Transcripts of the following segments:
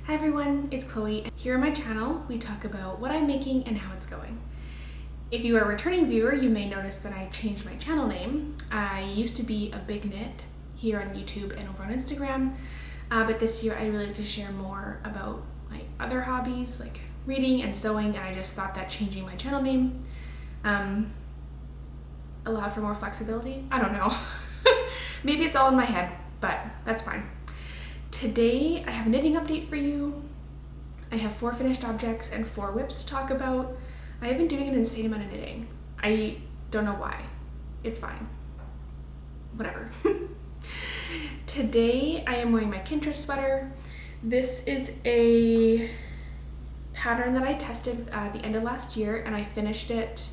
Hi everyone, it's Chloe. Here on my channel, we talk about what I'm making and how it's going. If you are a returning viewer, you may notice that I changed my channel name. I used to be a big knit here on YouTube and over on Instagram, but this year I really like to share more about my other hobbies like reading and sewing, and I just thought that changing my channel name allowed for more flexibility. I don't know. Maybe it's all in my head, but that's fine. Today I have a knitting update for you. I have 4 finished objects and 4 whips to talk about. I have been doing an insane amount of knitting. I don't know why. It's fine. Whatever. Today I am wearing my Kintra sweater. This is a pattern that I tested at the end of last year and I finished it.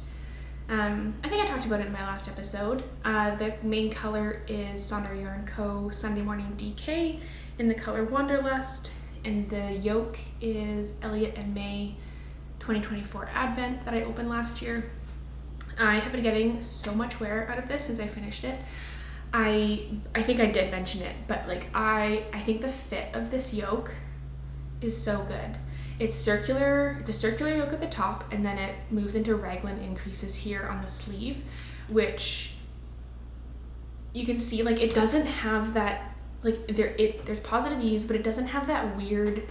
I think I talked about it in my last episode. The main color is Sonder Yarn Co. Sunday Morning DK in the color Wanderlust, and the yoke is Elliot and May 2024 Advent that I opened last year. I have been getting so much wear out of this since I finished it. I think I did mention it, but like I think the fit of this yoke is so good. It's circular, it's a circular yoke at the top, and then it moves into raglan increases here on the sleeve, which you can see like it doesn't have that, like there's positive ease, but it doesn't have that weird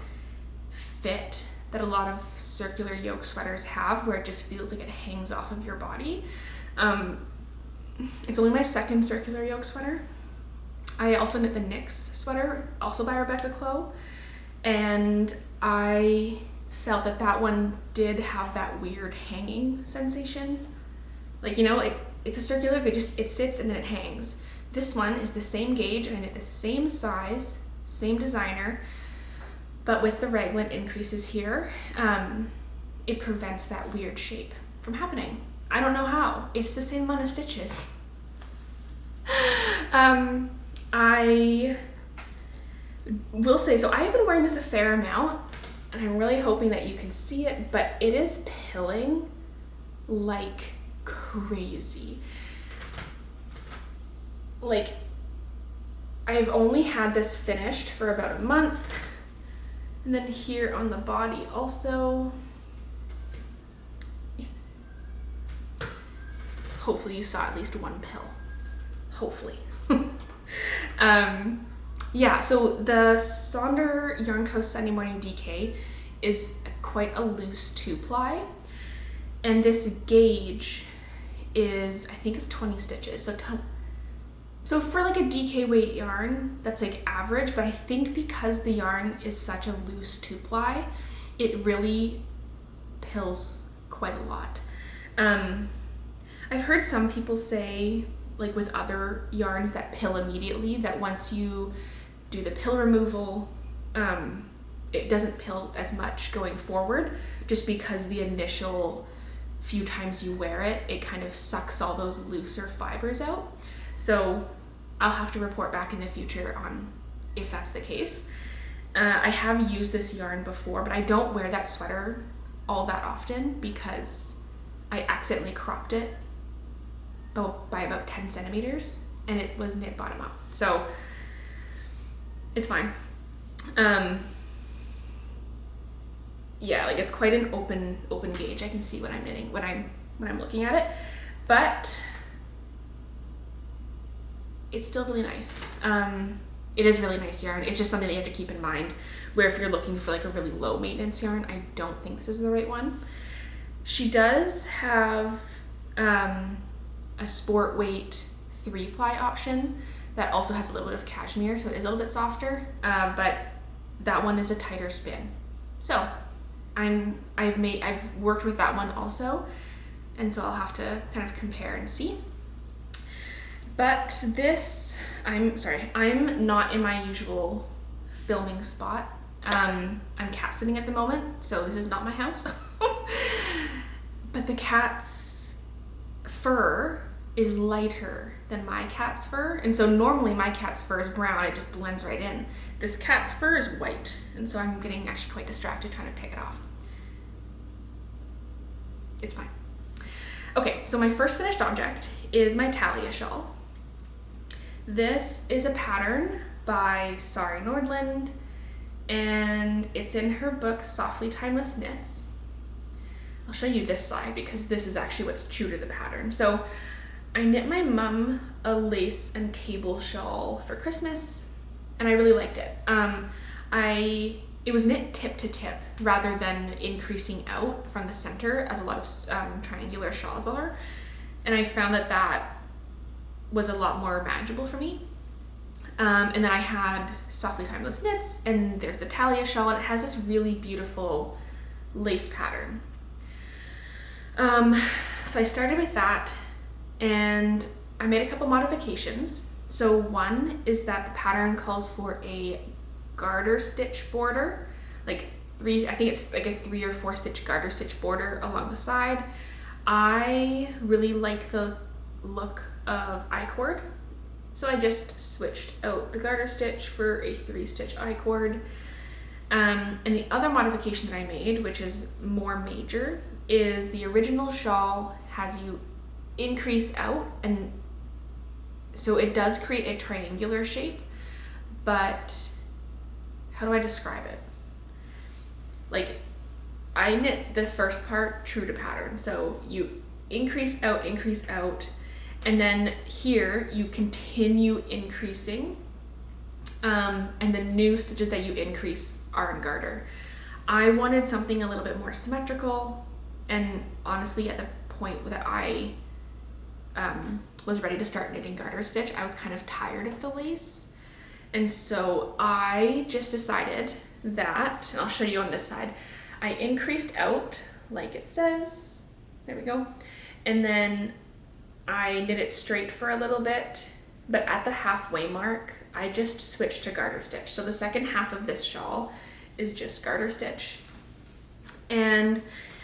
fit that a lot of circular yoke sweaters have where it just feels like it hangs off of your body. It's only my second circular yoke sweater. I also knit the Nyx sweater, also by Clow, and I felt that one did have that weird hanging sensation. Like, you know, it's a circular, it sits and then it hangs. This one is the same gauge and I knit the same size, same designer, but with the raglan increases here, it prevents that weird shape from happening. I don't know how. It's the same amount of stitches. I will say, so I have been wearing this a fair amount and I'm really hoping that you can see it, but it is pilling like crazy. Like, I've only had this finished for about a month, and then here on the body also. Hopefully you saw at least one pill. Hopefully. Yeah, so the Sonder Yarn Co. Sunday Morning DK is quite a loose 2-ply, and this gauge is, I think it's 20 stitches. So for like a DK weight yarn, that's like average, but I think because the yarn is such a loose 2-ply, it really pills quite a lot. I've heard some people say, like with other yarns that pill immediately, that once you do the pill removal, it doesn't pill as much going forward, just because the initial few times you wear it, it kind of sucks all those looser fibers out. So I'll have to report back in the future on if that's the case. I have used this yarn before, but I don't wear that sweater all that often because I accidentally cropped it by about 10 centimeters and it was knit bottom up. So it's fine. Yeah, like it's quite an open gauge. I can see when I'm knitting, when I'm looking at it, but it's still really nice. It is really nice yarn. It's just something that you have to keep in mind, where if you're looking for like a really low maintenance yarn, I don't think this is the right one. She does have a sport weight 3-ply option that also has a little bit of cashmere, so it is a little bit softer, but that one is a tighter spin. So I've worked with that one also, and so I'll have to kind of compare and see. But this, I'm not in my usual filming spot. I'm cat sitting at the moment, so this is not my house. But the cat's fur is lighter than my cat's fur, and so normally my cat's fur is brown, it just blends right in. This cat's fur is white, and so I'm getting actually quite distracted trying to pick it off. It's fine. Okay, so my first finished object is my Thaleia shawl. This is a pattern by Sari Nordlund, and it's in her book, Softly Timeless Knits. I'll show you this side because this is actually what's true to the pattern. So I knit my mum a lace and cable shawl for Christmas, and I really liked it. It was knit tip to tip rather than increasing out from the center as a lot of triangular shawls are, and I found that that was a lot more manageable for me. And then I had Softly Timeless Knits, and there's the Thaleia shawl, and it has this really beautiful lace pattern. So I started with that, and I made a couple modifications. So one is that the pattern calls for a garter stitch border, I think it's like a 3 or 4 stitch garter stitch border along the side. I really like the look of I-cord, so I just switched out the garter stitch for a 3 stitch I-cord. And the other modification that I made, which is more major, is the original shawl has you increase out, and so it does create a triangular shape, but how do I describe it? I knit the first part true to pattern, so you increase out, and then here you continue increasing, and the new stitches that you increase are in garter. I wanted something a little bit more symmetrical, and honestly at the point that I was ready to start knitting garter stitch, I was kind of tired of the lace, and so I just decided that, and I'll show you on this side, I increased out like it says, there we go, and then I knit it straight for a little bit, but at the halfway mark I just switched to garter stitch. So the second half of this shawl is just garter stitch, and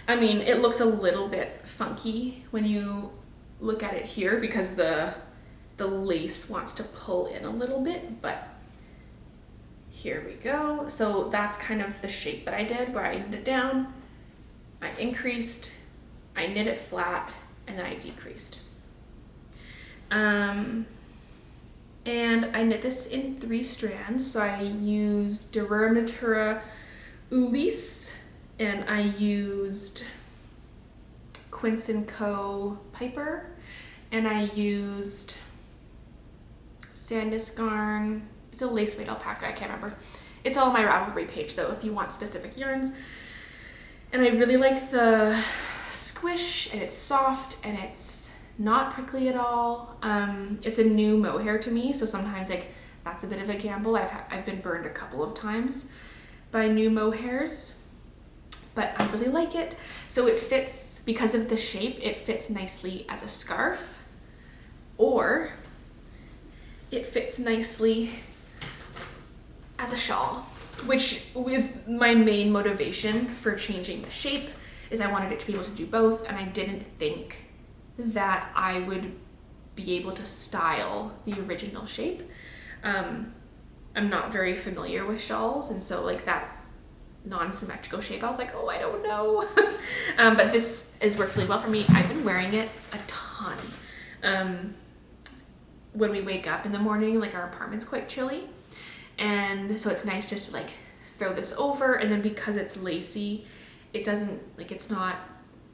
I mean it looks a little bit funky when you look at it here because the lace wants to pull in a little bit, but here we go. So that's kind of the shape that I did, where I knit it down, I increased, I knit it flat, and then I decreased. And I knit this in 3 strands. So I used Durur Natura Ulysse, and I used Quince & Co. Piper, and I used Sandisgarn. It's a lace weight alpaca, I can't remember. It's all on my Ravelry page though if you want specific yarns. And I really like the squish, and it's soft, and it's not prickly at all. It's a new mohair to me, so sometimes that's a bit of a gamble. I've been burned a couple of times by new mohairs, but I really like it. So it fits, because of the shape, it fits nicely as a scarf, or it fits nicely as a shawl, which was my main motivation for changing the shape, is I wanted it to be able to do both, and I didn't think that I would be able to style the original shape. I'm not very familiar with shawls, and so that non-symmetrical shape, I was like, oh, I don't know. But this has worked really well for me. I've been wearing it a ton. When we wake up in the morning, our apartment's quite chilly, and so it's nice just to throw this over, and then because it's lacy, it doesn't, it's not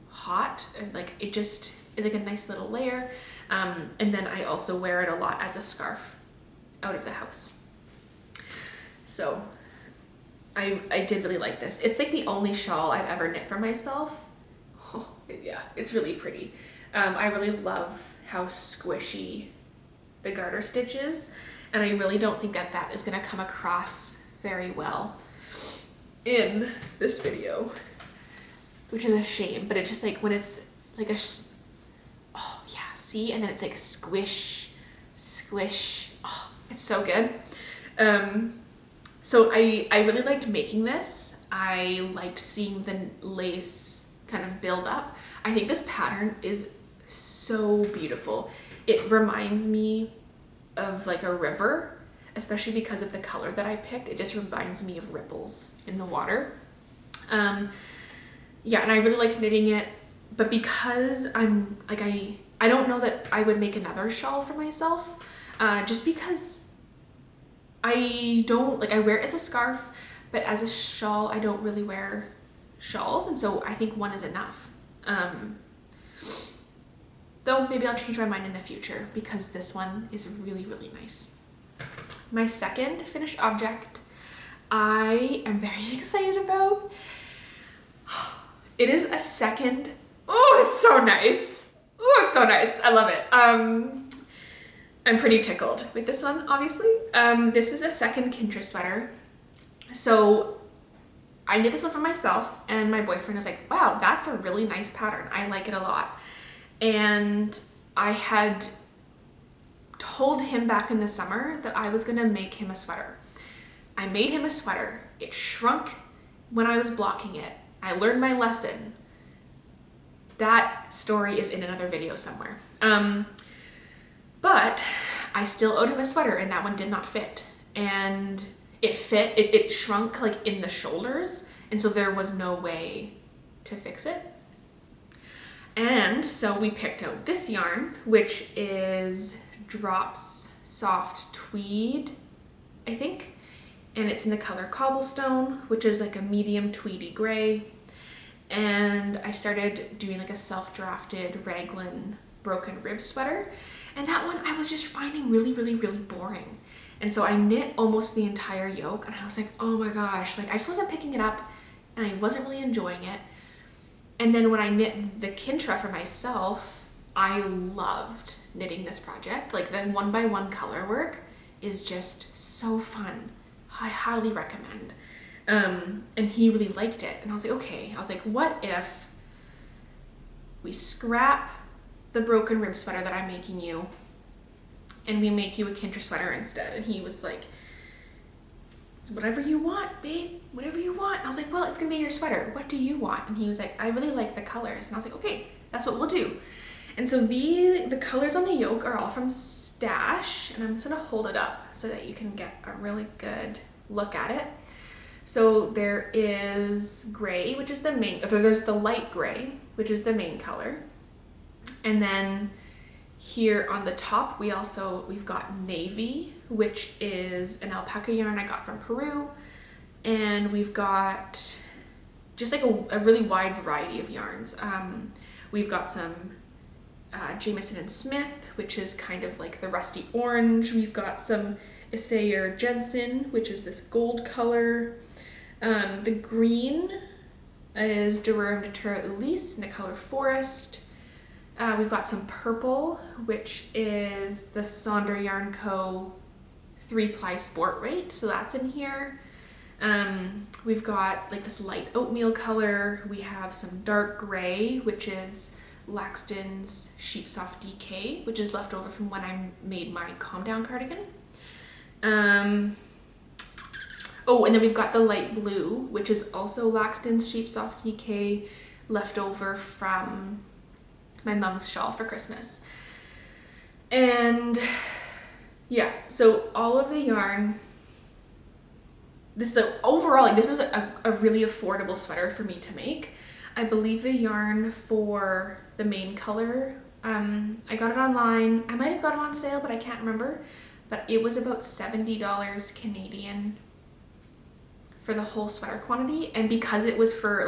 hot, and it just is a nice little layer. And then I also wear it a lot as a scarf out of the house. So I did really like this. It's the only shawl I've ever knit for myself. Oh, yeah, it's really pretty. I really love how squishy the garter stitch is, and I really don't think that is going to come across very well in this video, which is a shame, but it's just when it's oh yeah, see, and then it's squish, squish, oh, it's so good. So I really liked making this. I liked seeing the lace kind of build up. I think this pattern is so beautiful. It reminds me of a river, especially because of the color that I picked. It just reminds me of ripples in the water. Yeah, and I really liked knitting it, but because I'm I don't know that I would make another shawl for myself, just because I don't, I wear it as a scarf, but as a shawl, I don't really wear shawls, and so I think one is enough. Though maybe I'll change my mind in the future because this one is really, really nice. My second finished object I am very excited about. It is a second, oh, it's so nice. Oh, it's so nice. I love it. I'm pretty tickled with this one, obviously. This is a second Kintra sweater. So I knit this one for myself, and my boyfriend was like, wow, that's a really nice pattern. I like it a lot. And I had told him back in the summer that I was gonna make him a sweater. I made him a sweater. It shrunk when I was blocking it. I learned my lesson. That story is in another video somewhere. But I still owed him a sweater, and that one did not fit. And it fit, it shrunk like in the shoulders, and so there was no way to fix it. And so we picked out this yarn, which is Drops Soft Tweed, I think. And it's in the color Cobblestone, which is like a medium tweedy gray. And I started doing like a self-drafted raglan broken rib sweater. And that one I was just finding really, really, really boring. And so I knit almost the entire yoke, and I was like, oh my gosh, like I just wasn't picking it up, and I wasn't really enjoying it. And then when I knit the Kintra for myself, I loved knitting this project. Like the 1x1 color work is just so fun. I highly recommend. And he really liked it. And I was like, okay. I was like, what if we scrap the broken rib sweater that I'm making you, and we make you a Kintra sweater instead? And he was like, whatever you want, babe, whatever you want. And I was like, well, it's gonna be your sweater. What do you want? And he was like, I really like the colors. And I was like, okay, that's what we'll do. And so the colors on the yoke are all from Stash, and I'm just gonna hold it up so that you can get a really good look at it. So there is gray, which is the main, there's the light gray, which is the main color. And then here on the top, we've got navy, which is an alpaca yarn I got from Peru. And we've got just like a really wide variety of yarns. We've got some Jamieson and Smith, which is kind of like the rusty orange. We've got some Isayer Jensen, which is this gold color. The green is Durum Natura Ulysse in the color Forest. We've got some purple, which is the Sonder Yarn Co. 3-ply Sport Rate, so that's in here. We've got like this light oatmeal color. We have some dark gray, which is Laxton's Sheep Soft DK, which is left over from when I made my Calm Down cardigan. Oh, and then we've got the light blue, which is also Laxton's Sheep Soft DK, left over from my mom's shawl for Christmas. And yeah, so all of the yarn, this is overall, like this was a really affordable sweater for me to make. I believe the yarn for the main color, I got it online. I might have got it on sale, but I can't remember. But it was about $70 Canadian for the whole sweater quantity. And because it was for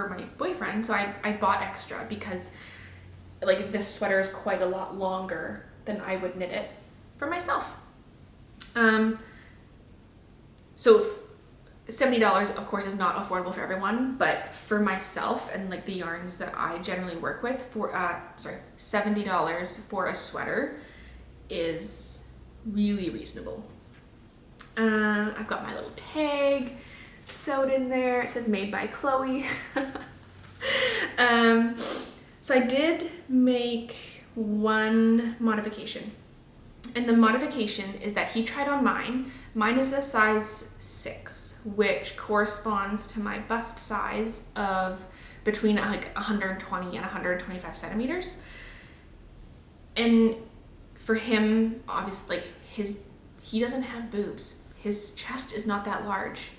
my boyfriend, so I bought extra because like this sweater is quite a lot longer than I would knit it for myself. So $70 of course is not affordable for everyone, but for myself and like the yarns that I generally work with, for $70 for a sweater is really reasonable. I've got my little tag sewed in there. It says made by Chloe. So I did make one modification, and the modification is that he tried on mine. Mine is the size 6, which corresponds to my bust size of between like 120 and 125 centimeters. And for him, obviously, like he doesn't have boobs. His chest is not that large.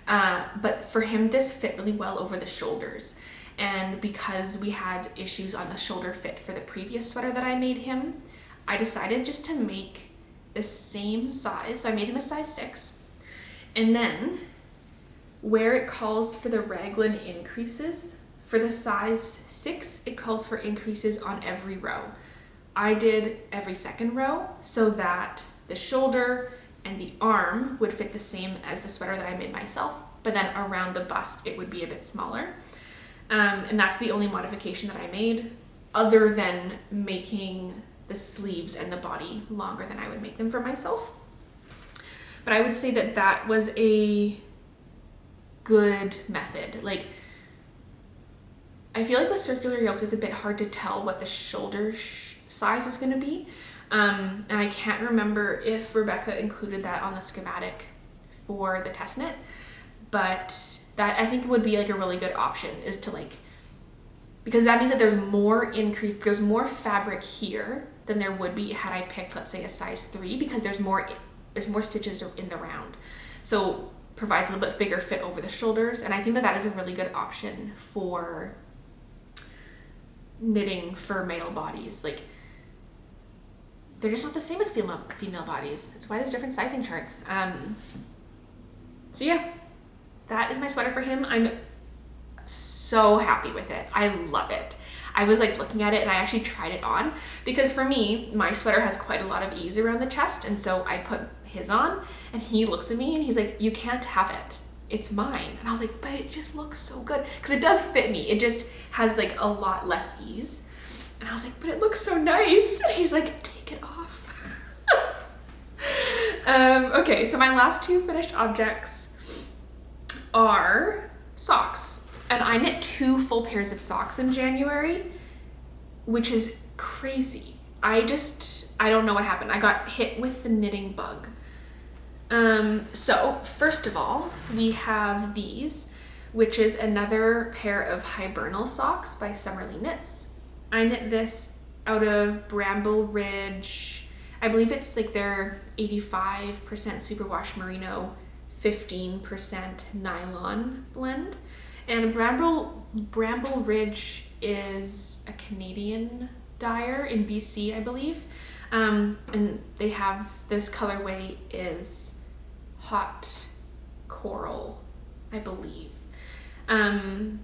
But for him, this fit really well over the shoulders. And because we had issues on the shoulder fit for the previous sweater that I made him, I decided just to make the same size. So I made him a size 6. And then where it calls for the raglan increases, for the size 6, it calls for increases on every row. I did every second row so that the shoulder and the arm would fit the same as the sweater that I made myself, but then around the bust it would be a bit smaller. And that's the only modification that I made, other than making the sleeves and the body longer than I would make them for myself. But I would say that that was a good method. Like, I feel like with circular yokes it's a bit hard to tell what the shoulder size is going to be. And I can't remember if Rebecca included that on the schematic for the test knit, but that I think would be like a really good option, is to like, because that means that there's more fabric here than there would be had I picked, let's say, a size 3, because there's more stitches in the round. So provides a little bit bigger fit over the shoulders, and I think that that is a really good option for knitting for male bodies. Like, they're just not the same as female bodies. That's why there's different sizing charts. So yeah, that is my sweater for him. I'm so happy with it. I love it. I was like looking at it and I actually tried it on, because for me, my sweater has quite a lot of ease around the chest, and so I put his on and he looks at me and he's like, "You can't have it. It's mine." And I was like, "But it just looks so good." Because it does fit me. It just has like a lot less ease. And I was like, "But it looks so nice." And he's like, "Take it off." Okay, so my last 2 finished objects are socks. And I knit 2 full pairs of socks in January, which is crazy. I don't know what happened. I got hit with the knitting bug. So first of all, we have these, which is another pair of Hibernal socks by Summerly Knits. I knit this out of Bramble Ridge. I believe it's like their 85% superwash merino, 15% nylon blend. And Bramble Ridge is a Canadian dyer in BC, I believe. And they have this colorway is hot coral, I believe. I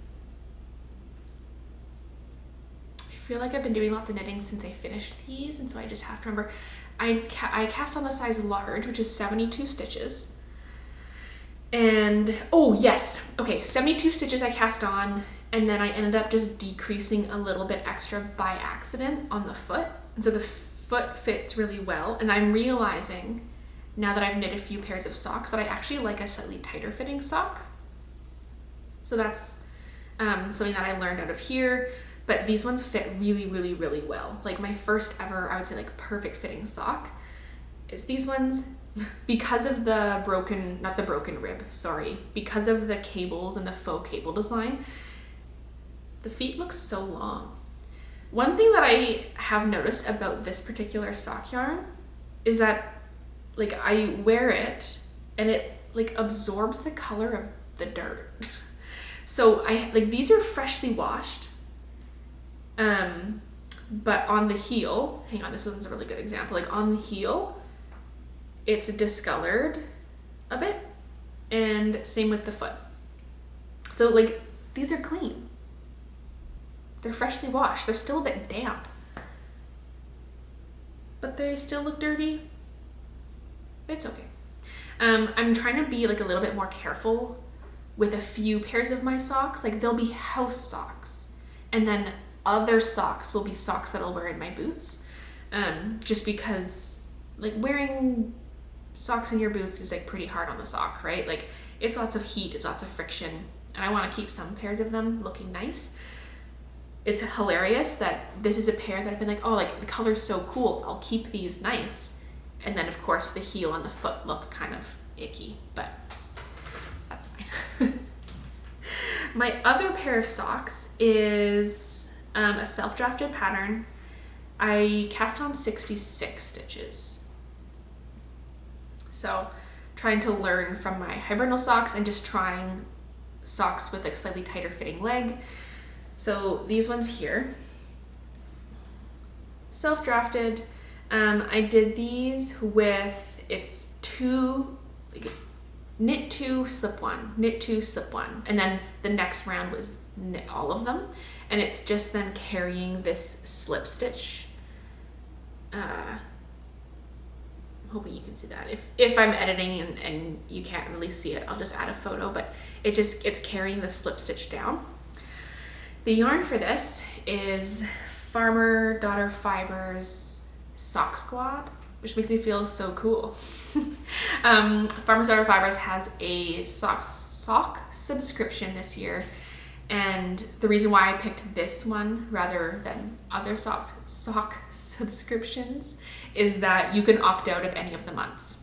feel like I've been doing lots of knitting since I finished these, and so I just have to remember. I cast on the size large, which is 72 stitches. And, oh yes, okay, 72 stitches I cast on, and then I ended up just decreasing a little bit extra by accident on the foot. And so the foot fits really well, and I'm realizing now that I've knit a few pairs of socks that I actually like a slightly tighter fitting sock. So that's something that I learned out of here, but these ones fit really, really, really well. Like my first ever, I would say like perfect fitting sock is these ones. Because of the because of the cables and the faux cable design, the feet look so long. One thing that I have noticed about this particular sock yarn is that like I wear it and it like absorbs the color of the dirt. So I like these are freshly washed, but on the heel, hang on, this one's a really good example. Like on the heel, it's discolored a bit, and same with the foot. So like these are clean. They're freshly washed. They're still a bit damp, but they still look dirty. It's okay. I'm trying to be like a little bit more careful with a few pairs of my socks. Like they'll be house socks, and then other socks will be socks that I'll wear in my boots. Just because like wearing socks in your boots is like pretty hard on the sock, right? Like it's lots of heat, it's lots of friction, and I want to keep some pairs of them looking nice. It's hilarious that this is a pair that I've been like, oh, like the color's so cool, I'll keep these nice. And then of course the heel and the foot look kind of icky, but that's fine. My other pair of socks is a self-drafted pattern. I cast on 66 stitches. So trying to learn from my Hibernal socks and just trying socks with like slightly tighter fitting leg. So these ones here, self-drafted. I did these with, it's 2 knit 2, slip 1, knit 2, slip 1. And then the next round was knit all of them. And it's just then carrying this slip stitch. I'm hoping you can see that. If I'm editing and you can't really see it, I'll just add a photo, but it's carrying the slip stitch down. The yarn for this is Farmer Daughter Fibers Sock Squad, which makes me feel so cool. Farmer's Daughter Fibers has a sock subscription this year, and the reason why I picked this one rather than other sock subscriptions is that you can opt out of any of the months,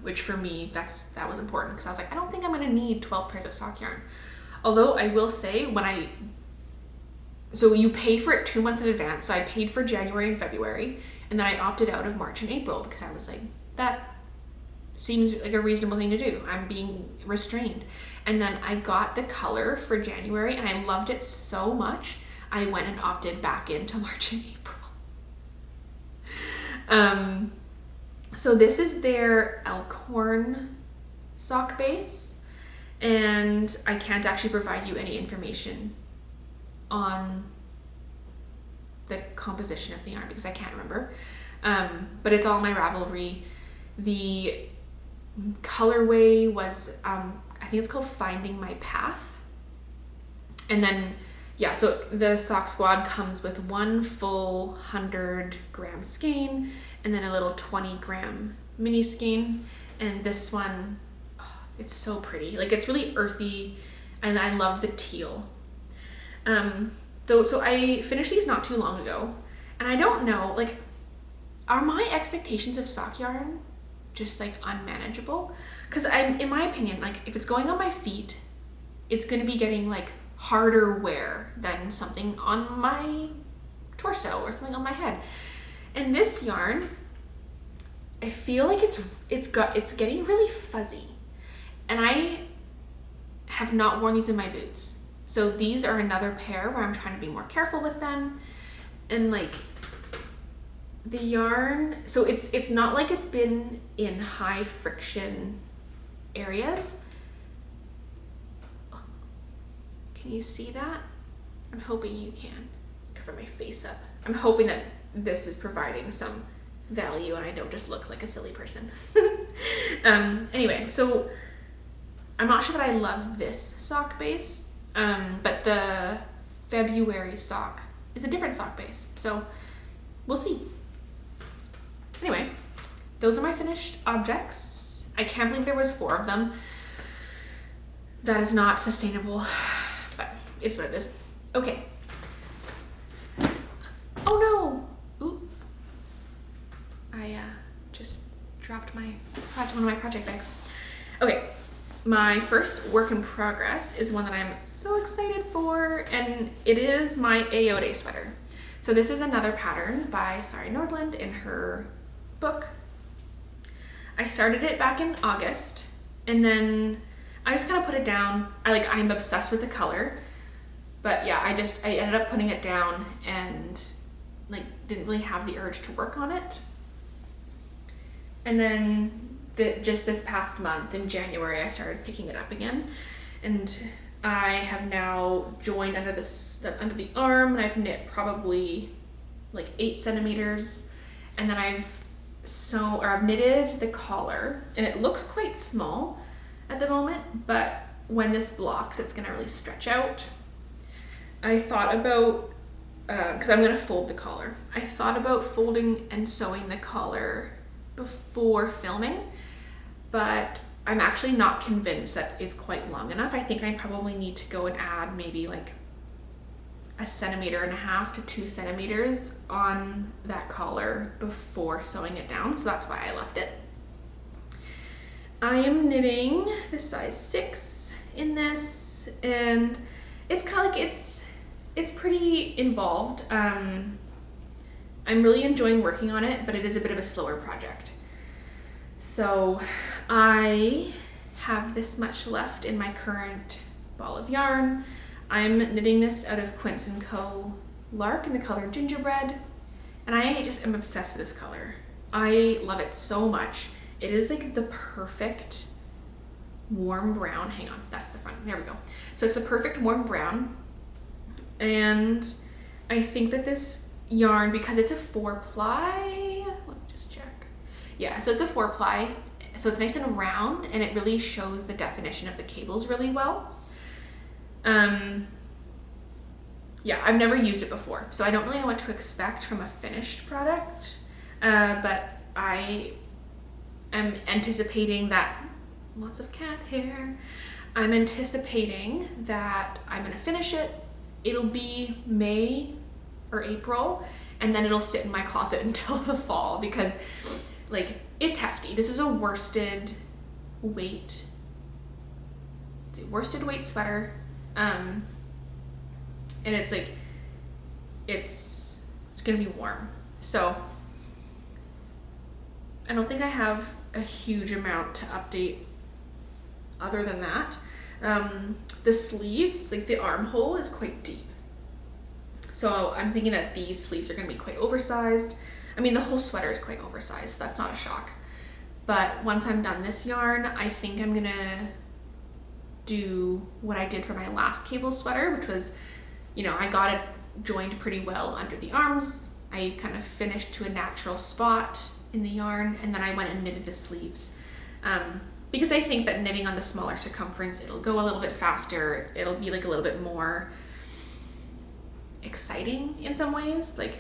which for me that was important, because I was like, I don't think I'm going to need 12 pairs of sock yarn. Although I will say, so you pay for it 2 months in advance. So I paid for January and February, and then I opted out of March and April because I was like, that seems like a reasonable thing to do. I'm being restrained. And then I got the color for January and I loved it so much, I went and opted back into March and April. So this is their Elkhorn sock base, and I can't actually provide you any information on the composition of the yarn because I can't remember. But it's all my Ravelry. The colorway was, I think it's called Finding My Path. And then, yeah, so the sock squad comes with one full 100-gram skein and then a little 20-gram mini skein. And this one, oh, it's so pretty. Like, it's really earthy, and I love the teal. So I finished these not too long ago, and I don't know, like, are my expectations of sock yarn just like unmanageable? Because in my opinion, like, if it's going on my feet, it's going to be getting like harder wear than something on my torso or something on my head. And this yarn, I feel like it's getting really fuzzy, and I have not worn these in my boots. So these are another pair where I'm trying to be more careful with them. And like the yarn, so it's not like it's been in high friction areas. Can you see that? I'm hoping you can. Cover my face up. I'm hoping that this is providing some value and I don't just look like a silly person. Anyway, so I'm not sure that I love this sock base. But the February sock is a different sock base, so we'll see. Anyway, those are my finished objects. I can't believe there was 4 of them. That is not sustainable, but it's what it is. Okay. Oh no! Ooh. I just dropped one of my project bags. Okay. My first work in progress is one that I'm so excited for, and it is my Aiode sweater. So this is another pattern by Sari Nordlund in her book. I started it back in August, and then I just kind of put it down. I'm obsessed with the color, but yeah, I ended up putting it down and like didn't really have the urge to work on it. And then just this past month in January, I started picking it up again, and I have now joined under the arm, and I've knit probably like 8 centimeters, and then I've knitted the collar, and it looks quite small at the moment, but when this blocks, it's gonna really stretch out. I thought about, because I'm gonna fold the collar, I thought about folding and sewing the collar before filming, but I'm actually not convinced that it's quite long enough. I think I probably need to go and add maybe like 1.5 centimeters to 2 centimeters on that collar before sewing it down, so that's why I left it. I am knitting the size 6 in this, and it's kind of like it's pretty involved. I'm really enjoying working on it, but it is a bit of a slower project. So I have this much left in my current ball of yarn. I'm knitting this out of Quince & Co. Lark in the color Gingerbread, and I just am obsessed with this color. I love it so much. It is like the perfect warm brown. Hang on, that's the front. There we go. So it's the perfect warm brown. And I think that this yarn, because it's a 4-ply, let me just check. Yeah, so it's a 4-ply. So it's nice and round, and it really shows the definition of the cables really well. Yeah, I've never used it before, so I don't really know what to expect from a finished product, but I am anticipating that, lots of cat hair, I'm anticipating that I'm gonna finish it. It'll be May or April, and then it'll sit in my closet until the fall, because like, it's hefty. This is a worsted weight sweater. And it's like, it's gonna be warm. So I don't think I have a huge amount to update other than that. The sleeves, like the armhole is quite deep. So I'm thinking that these sleeves are gonna be quite oversized. I mean, the whole sweater is quite oversized, so that's not a shock. But once I'm done this yarn, I think I'm gonna do what I did for my last cable sweater, which was, you know, I got it joined pretty well under the arms. I kind of finished to a natural spot in the yarn, and then I went and knitted the sleeves. Because I think that knitting on the smaller circumference, it'll go a little bit faster. It'll be like a little bit more exciting in some ways. Like,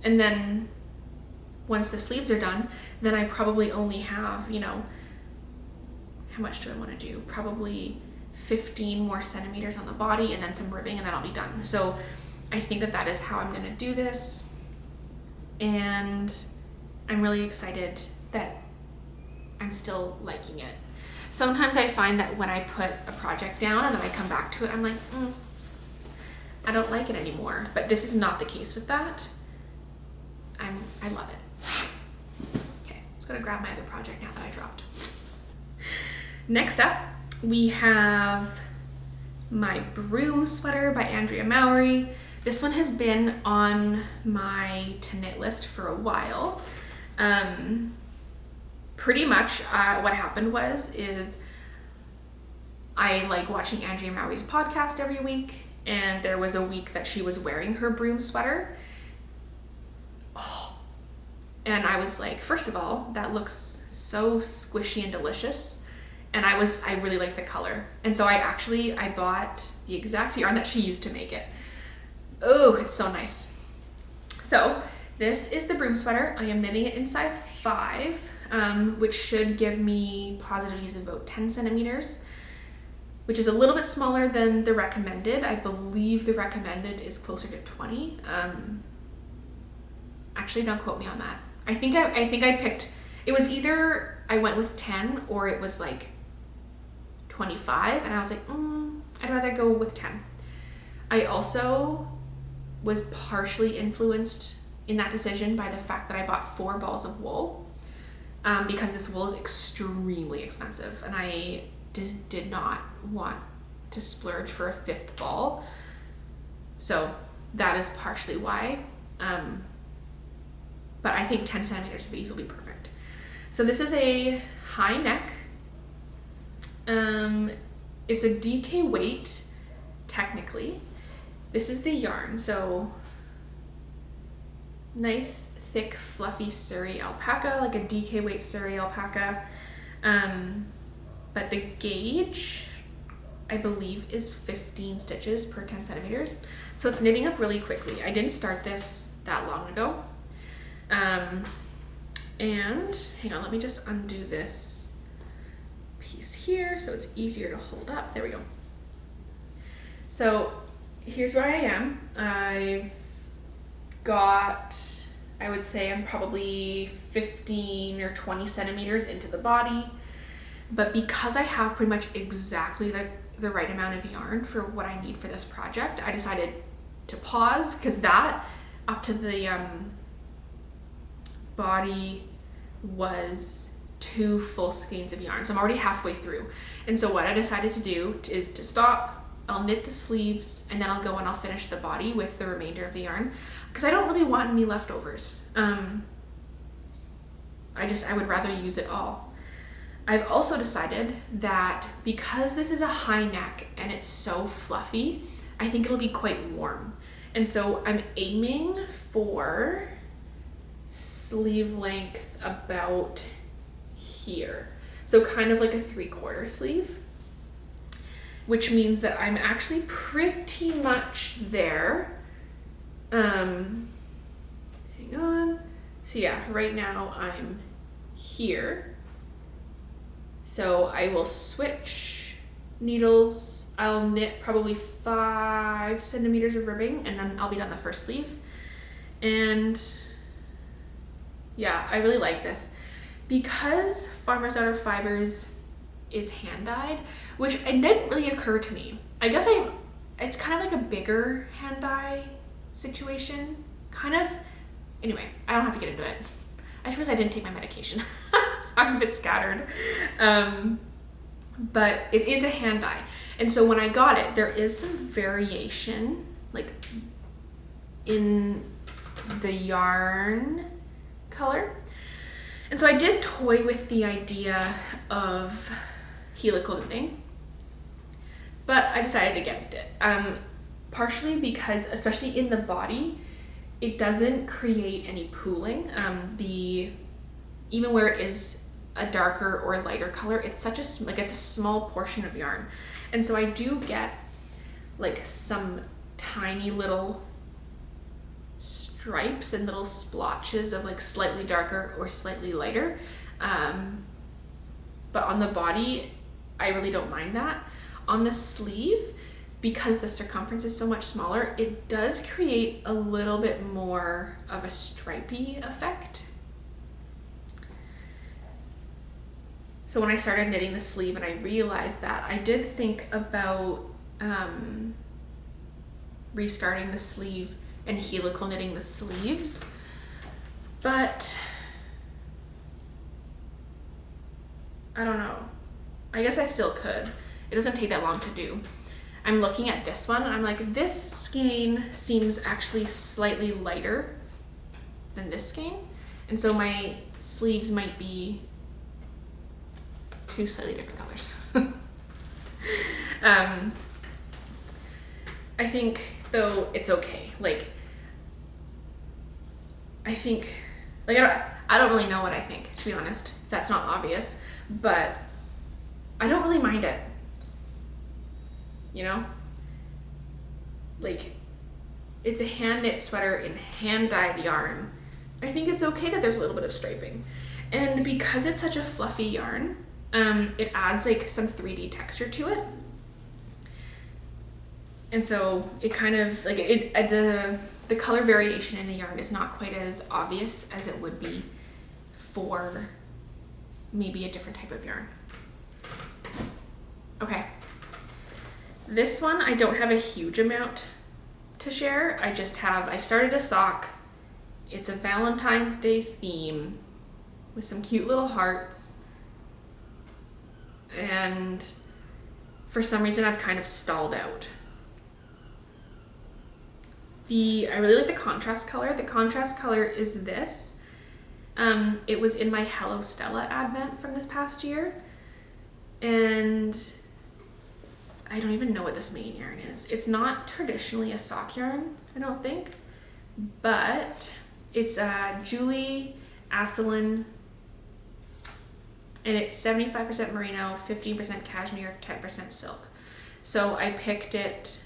and then once the sleeves are done, then I probably only have, you know, how much do I want to do? Probably 15 more centimeters on the body, and then some ribbing, and then I'll be done. So I think that that is how I'm going to do this. And I'm really excited that I'm still liking it. Sometimes I find that when I put a project down and then I come back to it, I'm like, I don't like it anymore. But this is not the case with that. I love it. Okay, just gotta grab my other project now that I dropped. Next up, we have my Brume sweater by Andrea Mowry. This one has been on my to knit list for a while. Pretty much what happened is I like watching Andrea Mowry's podcast every week, and there was a week that she was wearing her Brume sweater. Oh, and I was like, first of all, that looks so squishy and delicious. And I really liked the color. And so I bought the exact yarn that she used to make it. Oh, it's so nice. So this is the Brume sweater. I am knitting it in size 5, which should give me positive ease of about 10 centimeters, which is a little bit smaller than the recommended. I believe the recommended is closer to 20. Actually, don't quote me on that. I think I picked, it was either I went with 10 or it was like 25, and I was like, I'd rather go with 10. I also was partially influenced in that decision by the fact that I bought 4 balls of wool, because this wool is extremely expensive, and I did not want to splurge for a 5th ball. So that is partially why. But I think 10 centimeters of ease will be perfect. So this is a high neck. It's a DK weight, technically. This is the yarn, so nice, thick, fluffy Sari alpaca, like a DK weight Sari alpaca. But the gauge, I believe, is 15 stitches per 10 centimeters. So it's knitting up really quickly. I didn't start this that long ago. And hang on, let me just undo this piece here so it's easier to hold up. There we go. So here's where I am. I've got, I would say I'm probably 15 or 20 centimeters into the body, but because I have pretty much exactly the right amount of yarn for what I need for this project, I decided to pause, because that up to the body was 2 full skeins of yarn. So I'm already halfway through. And so what I decided to do is to stop, I'll knit the sleeves, and then I'll go and I'll finish the body with the remainder of the yarn, because I don't really want any leftovers. I would rather use it all. I've also decided that because this is a high neck and it's so fluffy, I think it'll be quite warm. And so I'm aiming for sleeve length about here. So kind of like a 3/4 sleeve, which means that I'm actually pretty much there. Hang on. So yeah, right now I'm here. So I will switch needles. I'll knit probably 5 centimeters of ribbing, and then I'll be done the first sleeve. And yeah, I really like this. Because Farmer's Daughter Fibers is hand dyed, which it didn't really occur to me. I guess it's kind of like a bigger hand dye situation. Kind of, anyway, I don't have to get into it. I suppose I didn't take my medication. I'm a bit scattered. But it is a hand dye. And so when I got it, there is some variation, like in the yarn color. And so I did toy with the idea of helical knitting, but I decided against it. Partially because, especially in the body, it doesn't create any pooling. Even where it is a darker or lighter color, it's it's a small portion of yarn. And so I do get like some tiny little stripes and little splotches of like slightly darker or slightly lighter. But on the body, I really don't mind that. On the sleeve, because the circumference is so much smaller, it does create a little bit more of a stripy effect. So when I started knitting the sleeve and I realized that, I did think about restarting the sleeve and helical knitting the sleeves, but I don't know. I guess I still could. It doesn't take that long to do. I'm looking at this one and I'm like, this skein seems actually slightly lighter than this skein. And so my sleeves might be 2 slightly different colors. I think though it's okay. Like, I think, like, I don't really know what I think, to be honest. That's not obvious, but I don't really mind it. You know? Like, it's a hand knit sweater in hand dyed yarn. I think it's okay that there's a little bit of striping. And because it's such a fluffy yarn, it adds like some 3D texture to it. And so it kind of like the color variation in the yarn is not quite as obvious as it would be for maybe a different type of yarn. Okay. This one, I don't have a huge amount to share. I've started a sock. It's a Valentine's Day theme with some cute little hearts. And for some reason, I've kind of stalled out. I really like the contrast color. The contrast color is this. It was in my Hello Stella advent from this past year. And I don't even know what this main yarn is. It's not traditionally a sock yarn, I don't think. But it's Julie Asselin. And it's 75% merino, 15% cashmere, 10% silk. So I picked it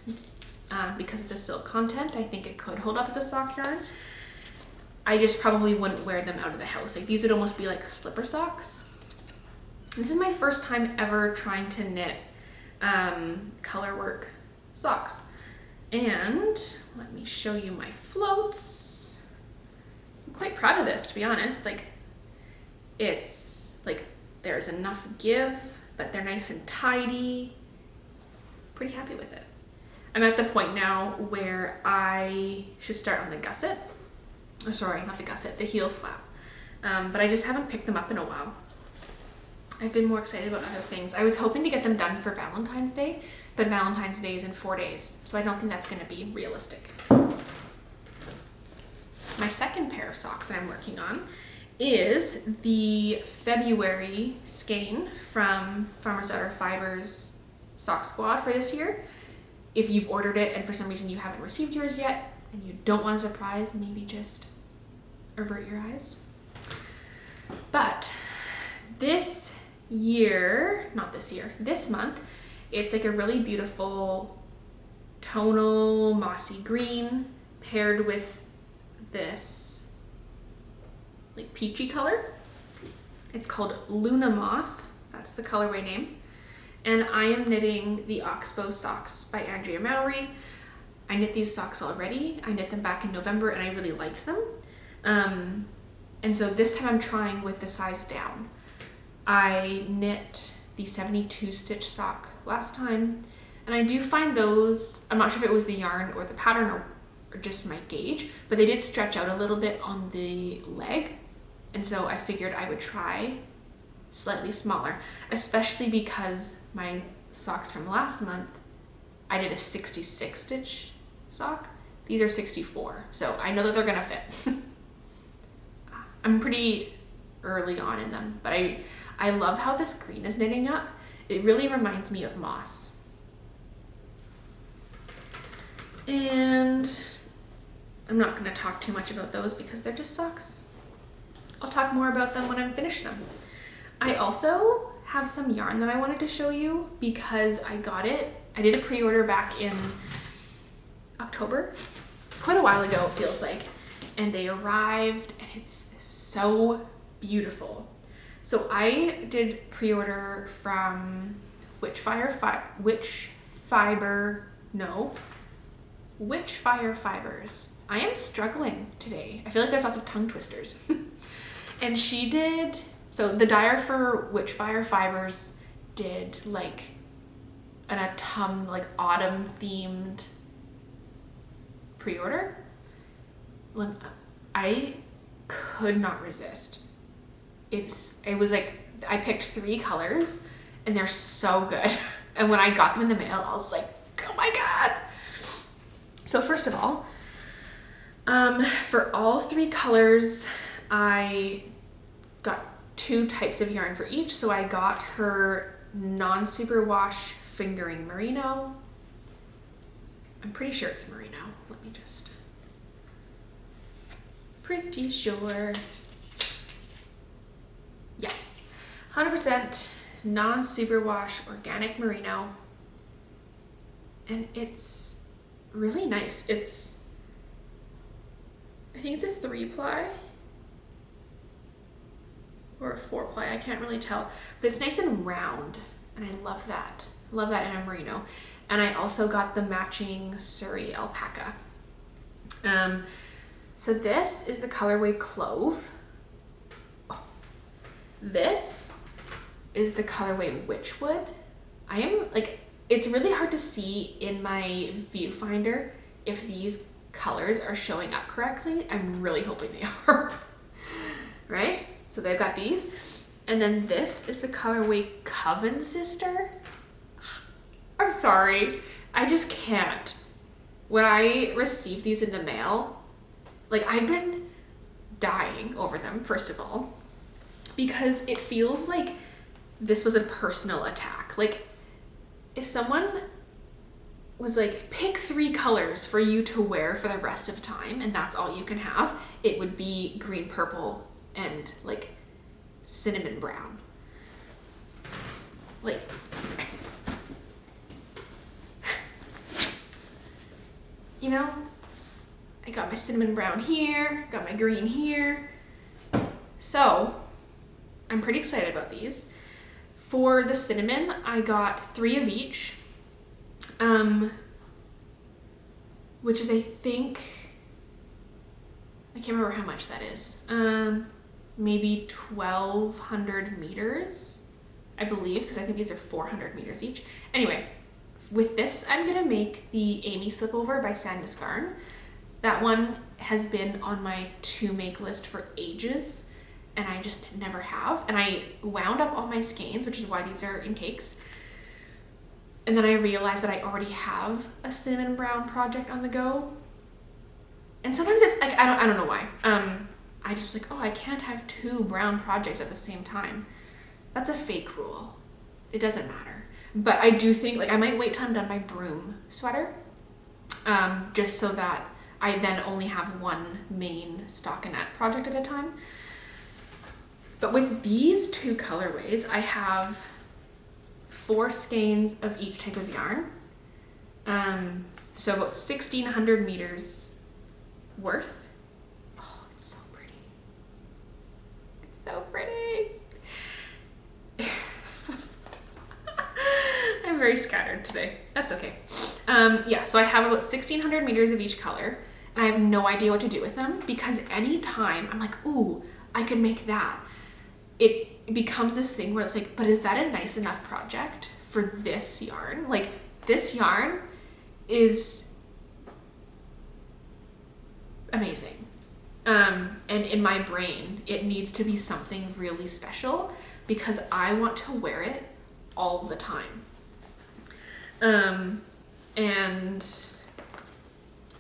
because of the silk content. I think it could hold up as a sock yarn. I just probably wouldn't wear them out of the house. Like, these would almost be like slipper socks. This is my first time ever trying to knit color work socks. And let me show you my floats. I'm quite proud of this, to be honest. Like, it's like there's enough give, but they're nice and tidy. Pretty happy with it. I'm at the point now where I should start on the gusset. Oh, sorry, not the gusset, the heel flap. But I just haven't picked them up in a while. I've been more excited about other things. I was hoping to get them done for Valentine's Day, but Valentine's Day is in 4 days, so I don't think that's going to be realistic. My second pair of socks that I'm working on is the February skein from Farmer's Daughter Fibers Sock Squad for this year. If you've ordered it and for some reason you haven't received yours yet and you don't want a surprise, maybe just avert your eyes. But this month, it's like a really beautiful tonal mossy green paired with this like peachy color. It's called Luna Moth. That's the colorway name. And I am knitting the Oxbow socks by Andrea Mowry. I knit these socks already. I knit them back in November and I really liked them. And so this time I'm trying with the size down. I knit the 72 stitch sock last time, and I do find those, I'm not sure if it was the yarn or the pattern or just my gauge, but they did stretch out a little bit on the leg. And so I figured I would try slightly smaller, especially because my socks from last month, I did a 66 stitch sock. These are 64, so I know that they're gonna fit. I'm pretty early on in them, but I love how this green is knitting up. It really reminds me of moss. And I'm not gonna talk too much about those because they're just socks. I'll talk more about them when I'm finished them. I also have some yarn that I wanted to show you because I got it. I did a pre-order back in October, quite a while ago it feels like, and they arrived and it's so beautiful. So I did pre-order from Witchfire Fibers. I am struggling today. I feel like there's lots of tongue twisters. And she did, so the dyer for Witchfire Fibers did like an autumn, like autumn themed pre-order. I could not resist. It was like, I picked 3 colors and they're so good. And when I got them in the mail, I was like, oh my God. So first of all, for all 3 colors, I got 2 types of yarn for each. So I got her non-superwash fingering merino. I'm pretty sure it's merino. Let me just, pretty sure. Yeah, 100% non-superwash organic merino. And it's really nice. I think it's a 3-ply or a 4-ply, I can't really tell, but it's nice and round and I love that. Love that in a merino. And I also got the matching Sari alpaca. So this is the colorway Clow. Oh. This is the colorway Witchwood. I am like, it's really hard to see in my viewfinder if these colors are showing up correctly. I'm really hoping they are. Right? So they've got these. And then this is the colorway Coven Sister. I'm sorry, I just can't. When I received these in the mail, like I've been dying over them, first of all, because it feels like this was a personal attack. Like if someone was like, pick 3 colors for you to wear for the rest of time and that's all you can have, it would be green, purple, and like cinnamon brown. Like, you know, I got my cinnamon brown here, got my green here. So I'm pretty excited about these. For the cinnamon, I got 3 of each, which is, I think, I can't remember how much that is. Maybe 1,200 meters, I believe, because I think these are 400 meters each. Anyway, with this, I'm gonna make the Amy Slipover by Sandnes Garn. That one has been on my to make list for ages, and I just never have. And I wound up all my skeins, which is why these are in cakes. And then I realized that I already have a cinnamon brown project on the go. And sometimes it's like, I don't know why. I just like, oh, I can't have 2 brown projects at the same time. That's a fake rule. It doesn't matter. But I do think, like, I might wait till I'm done my Brume sweater, just so that I then only have 1 main stockinette project at a time. But with these 2 colorways, I have 4 skeins of each type of yarn. So about 1,600 meters worth. Oh, it's so pretty. It's so pretty. I'm very scattered today. That's okay. Yeah, so I have about 1,600 meters of each color, and I have no idea what to do with them, because anytime I'm like, ooh, I could make that, it becomes this thing where it's like, but is that a nice enough project for this yarn? Like, this yarn is amazing. And in my brain, it needs to be something really special because I want to wear it all the time. And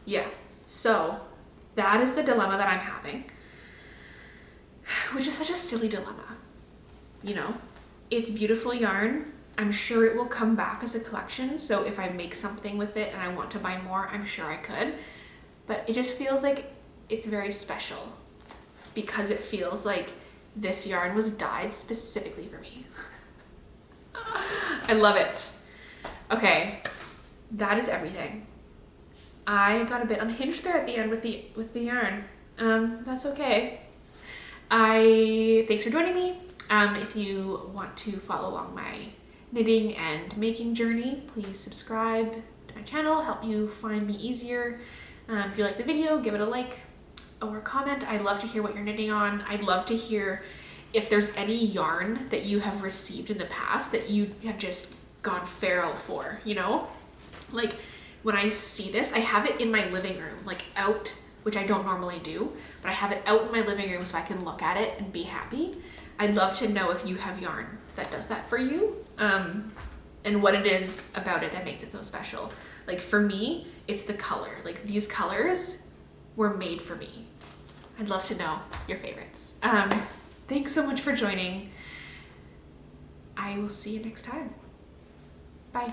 yeah, so that is the dilemma that I'm having, which is such a silly dilemma. You know, it's beautiful yarn. I'm sure it will come back as a collection. So if I make something with it and I want to buy more, I'm sure I could. But it just feels like it's very special because it feels like this yarn was dyed specifically for me. I love it. Okay, that is everything. I got a bit unhinged there at the end with the yarn. That's okay. Thanks for joining me. If you want to follow along my knitting and making journey, please subscribe to my channel, help you find me easier. If you like the video, give it a like or comment. I'd love to hear what you're knitting on. I'd love to hear if there's any yarn that you have received in the past that you have just gone feral for, you know? Like, when I see this, I have it in my living room, like out, which I don't normally do, but I have it out in my living room so I can look at it and be happy. I'd love to know if you have yarn that does that for you, and what it is about it that makes it so special. Like, for me, it's the color. Like, these colors were made for me. I'd love to know your favorites. Thanks so much for joining. I will see you next time.